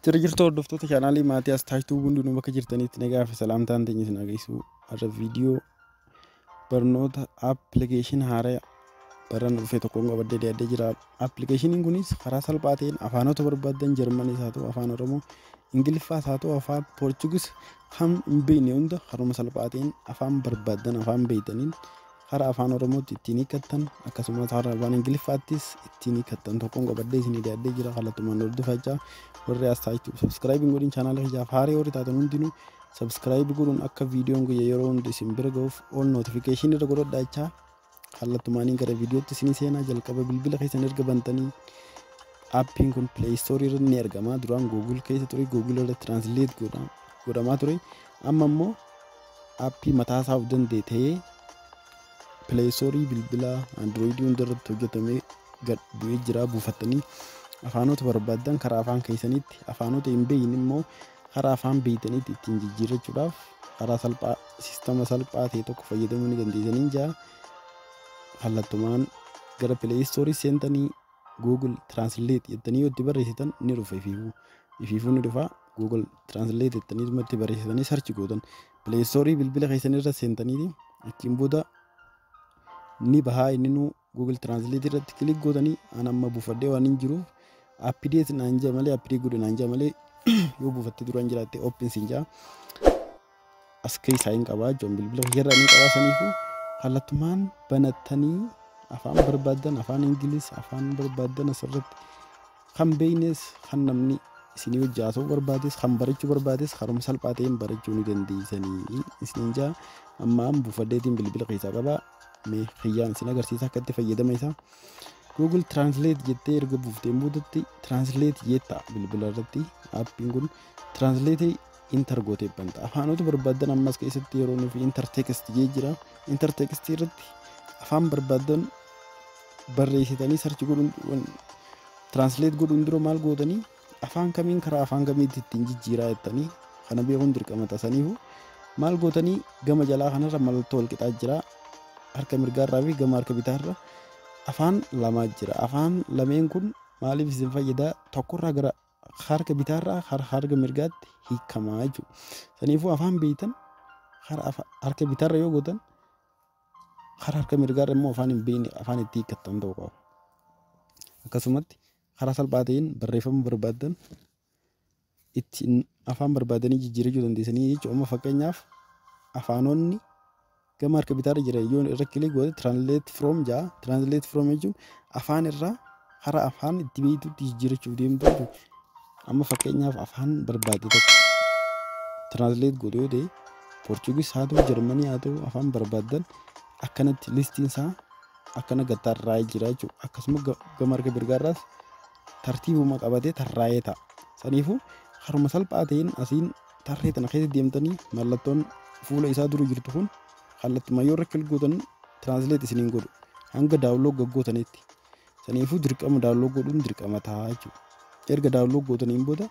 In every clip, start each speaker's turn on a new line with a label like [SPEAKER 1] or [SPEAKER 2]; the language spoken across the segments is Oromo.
[SPEAKER 1] Jirtu hordoftoota chaanaalii Maatiyaas Taaytuu hundinuu bakka jirtanitti nagaa fi salaamtaan teenya isin agarsiisu har'a viidiyoo barnoota appilikeeshinii haaraa baran dhufee tokkoon qabadee dhiyaatee jira. Appilikeeshiniin kunis karaa salphaa ta'een afaanota barbaadan Jarmaniis haa ta'u afaan Oromoo, Ingiliffaas haa ta'u afaan Poorchugiis kan hin beekne hunda haruma salphaa ta'een afaan barbaadan afaan beeytaniin karaa afaan Oromootti ittiin hiikkattan akkasumas karaa afaan Ingiliffaattis ittiin hiikkattan tokkoon qabadee isin dhiyaatee jira. Kallattumaan hordofachaa warri as taa'aa subscribe godhin channel kiyyaaf haaraa warri taatan hundinuu subscribe godhuun akka viidiyoon guyyaa yeroo hundi isin bira ga'uuf all notification irra godhadhaa jechaa. Kallattumaan gara viidiyootti isin seenaa jalqaba bilbila keessan erga bantanii appiin kun Play Store irra ni argama. Duraan Google keessa ture, Google irra translate godhamaa ture. Amma immoo appii mataa isaa of danda'e Play Store bilbila Android hundarratti hojjetamee gad bu'ee jira. Buufattanii afaanota barbaadan karaa afaan keessanitti afaanota hin beekne immoo karaa afaan beeytanitti ittiin jijjiirrachuudhaaf karaa salphaa siistama salphaa ta'e tokko fayyadamuu ni dandeessanii jira. Kallattumaan gara Play Store seentanii Google Translate jettanii yoo itti barreessitan ni dhufa ifiifuu ni dhufa. Google Translate jettanii itti barreessitanii search gootan Play Store bilbila keessan irra seentanii achiin booda ni bahaa inni nu Google Translate irratti click gootanii an amma buufadhee waan hin jiruuf update naan jaa malee update godhu naan jaa malee yoo buufattee duraan jiraatte open siin jaa as keessaa hin qabaa joon bilbila irraa ni qabaa saniifuu kallattumaan banattanii afaan barbaadan afaan Ingiliis afaan barbaadan asirratti kan beeynes kan namni isinii hojjaasoo barbaades kan barachuu barbaades haruma salphaa ta'een barachuu ni dandeessanii isin jaa amma buufadheetiin bilbila keessaa qabaa. Mee khiyyaan isin agarsiisa akka itti fayyadama isaa. Google Translate jettee erga buufteen boodatti Translate jetta bilbila irratti appiin kun Translate enter gootee banta. Afaanota barbaadan ammas keessatti yeroo nuuf enter text jira. Enter text irratti afaan barbaadan barreessitanii search godhuun Translate godhuun dura maal gootanii afaan kamiin karaa afaan kamiitti ittiin jijjiiraa jettanii kana beekuun dirqama taasaniifu maal gootanii gama jalaa kanarra mallattoo wal qixaa jira. Harka mirgaarraa fi gama harka bitaarra afaan lama jira. Afaan lameen kun maaliif isin fayyada? Tokkorraa gara harka bitaarraa harka mirgaatti hiikamaa jechuudha. Saniifuu afaan beeytan harka bitaarra yoo gootan harka mirgaarra immoo afaan hin beekne afaan itti hiikkattan ta'uu qaba. Akkasumatti karaa salphaa ta'een barreeffama barbaadan ittiin afaan barbaadanii jijjiirachuu dandeessanii jechuudha. Amma fakkeenyaaf afaanonni gama harka bitaarra jira yoo irra click goote translate from jaa translate from jechuun afaan irraa karaa afaan itti beeytutti jijjiirachuuf deemtu jechuudha. Amma fakkeenyaaf afaan barbaade tokko translate goote yoo ta'e Poorchugiis haa ta'u Jarmanii haa ta'u afaan barbaadan akkanatti listiin isaa akkana gattaarraa'ee jira jechuudha. Akkasuma gama harka mirgaarraas tartiibuma qabatee tarraa'ee ta'a. Saniifuu haruma salphaa ta'een asiin tarree tana keessa deemtanii mallattoon fuula isaa dura jirtu kun kallattumaa yoo irra click gootan Translate isiniin godhu hanga download gootanitti. Saniifuu dirqama download godhuun dirqama ta'a jechuudha. Erga download gootaniin booda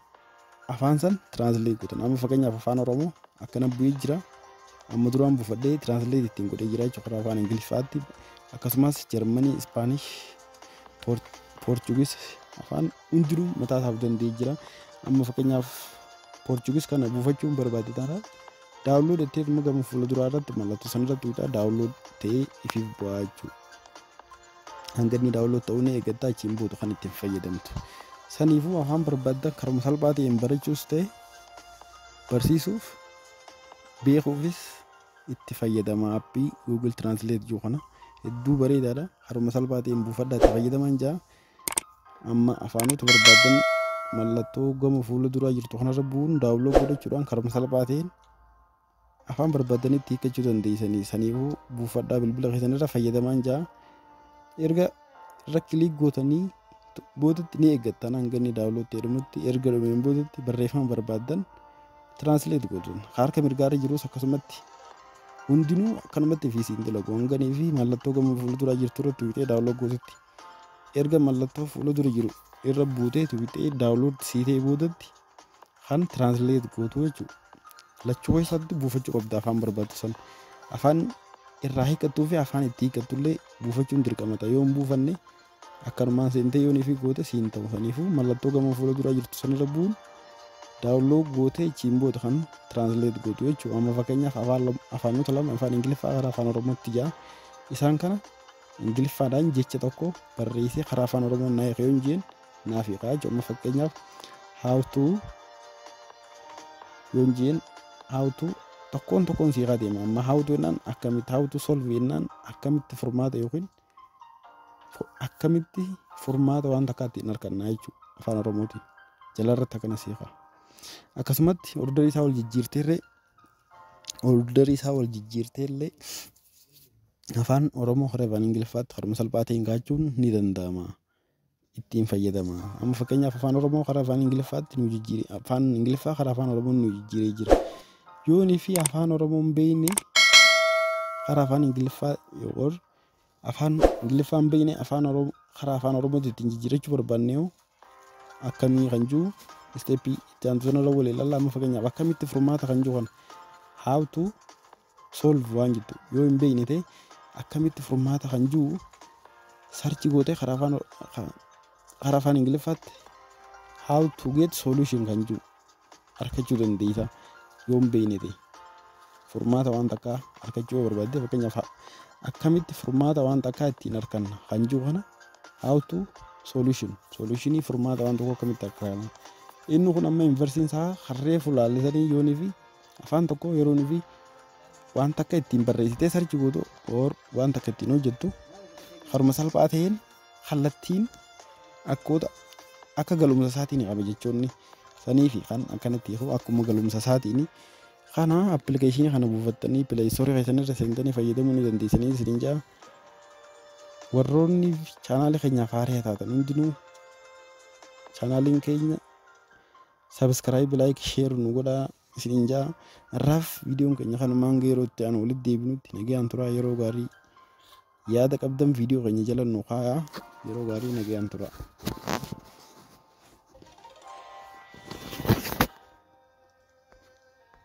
[SPEAKER 1] afaan san Translate gootan. Amma fakkeenyaaf afaan Oromoo akkana bu'ee jira. Amma duraan buufadhee Translate ittiin godhee jira jechuudha afaan Ingiliffaatti. Akkasumas Jarmanii, Ispaanish, Poorchugiis afaan hundinuu mataa isaaf danda'ee jira. Amma fakkeenyaaf Poorchugiis kana buufachuun barbaade taana download jettee gama fuula duraa irratti mallattoo san irratti tuutaa download ta'ee ifiif bu'aa jechuudha. Hanga inni download ta'uu ni eeggatta achiin booda kan ittiin fayyadamtu. Saniifuu afaan barbaadan karuma salphaa ta'een barachuus ta'e barsiisuuf beekuufis itti fayyadama appii Google Translate jiru kana hedduu bareedaadha. Haruma salphaa ta'een buufadhaa itti fayyadaman jaa. Amma afaanota barbaadan mallattoo gama fuula duraa jirtu kanarra bu'uun download godhachuudhaan karuma salphaa ta'een afaan barbaadanitti hiikkachuu dandeessanii. Saniifuu buufadhaa bilbila keessan irra fayyadaman jaa. Erga irra click gootanii boodatti ni eeggattan hanga inni download jedhamutti erga dhumeen boodatti barreeffama barbaadan Translate gootuun harka mirgaarra jirus akkasumatti hundinuu akkanumatti fi siin dalagu hanganii fi mallattoo gama fuula duraa jirtu irratti tuutee download gootutti erga mallattoo fuula dura jiru irra buutee tuutee download siitee boodatti kan Translate gootu jechuudha. Lachuu isaatti buufachuu qabda afaan barbaaddu san afaan irraa hiikkattuu fi afaan itti hiikkatullee buufachuun dirqama ta'a. Yoo hin buufanne akkanumaan seentee yoo ni fi goote siin ta'u. Saniifuu mallattoo gama fuula duraa jirtu sanirra bu'uun daawunlood gootee achiin booda kan translate gootu jechuudha. Amma fakkeenyaaf afaanota lama afaan Ingiliffaa gara afaan Oromootti jira. Isaan kana Ingiliffaadhaan jecha tokko barreessee karaa afaan Oromoo naa hiikee yoo jeen naaf hiikaa jechuudha. Amma fakkeenyaaf how to yoo jeen how to tokkoon siiqaa deema. Amma how to jennaan akkamitti how to solve jennaan akkamitti furmaata yookiin akkamitti furmaata waan takkaa ittiin argannaa jechuudha afaan Oromootiin. Jalarratti akkana siiqaa. Akkasumatti orderii isaa wal jijjiirteellee afaan Oromoo gara afaan Ingiliffaatti harma salphaa ta'een gaachuun ni danda'ama. Ittiin fayyadama. Amma fakkeenyaaf afaan Oromoo gara afaan Ingiliffaatti nu jijjiire afaan Ingiliffaa gara afaan Oromoo nu jijjiiree jira. Yoonii fi afaan Oromoon beeyne gara afaan Ingiliffaa yookiin afaan Ingiliffaan beeyne afaan Oromoo gara afaan Oromootti ittiin jijjiirachuu barbaanne akkamii kan jiru step itti aansuun irra wal ilaalaa. Amma fakkeenyaaf akkamitti furmaata kan jiru kan how to solve waan jettu yoo hin beekne ta'e akkamitti furmaata kan jiru sarchi gootee karaa afaan Ingiliffaatti how to get solution kan jiru argachuu dandeessa yoo hin beekne ta'e furmaata waan takkaa argachuu barbaadde fakkeenyaaf akkamitti furmaata waan takkaa ittiin arganna kan jiru kana how to solutionii furmaata waan tokko akkamitti arganna. Inni kun amma inversiin isaa harree fulaallisanii yoonii fi afaan tokko yeroo fi waan takka ittiin barreessitee sarchi gootu waan takka ittiin hojjettu harma salphaa ta'een kallattiin akka galumsa isaatiin qaba jechuun sanii fi kan akkanatti akkuma galumsa isaatiin kana appilikeeshinii kana buufattanii pileestorii keessanirra seentanii fayyadamuu ni dandeessanii isiniin jaa. Warroonni chaanaalii keenyaaf haaraa taatan hundinuu chaanaaliin keenya subscribe like share nu godhaa isiniin jaa. Irraaf viidiyoon keenya kanumaan yeroo itti aanu walitti deebinutti nagaan turaa yeroo gaarii yaada qabdan viidiyoo keenya jala nu kaayaa yeroo gaarii nagaan turaa.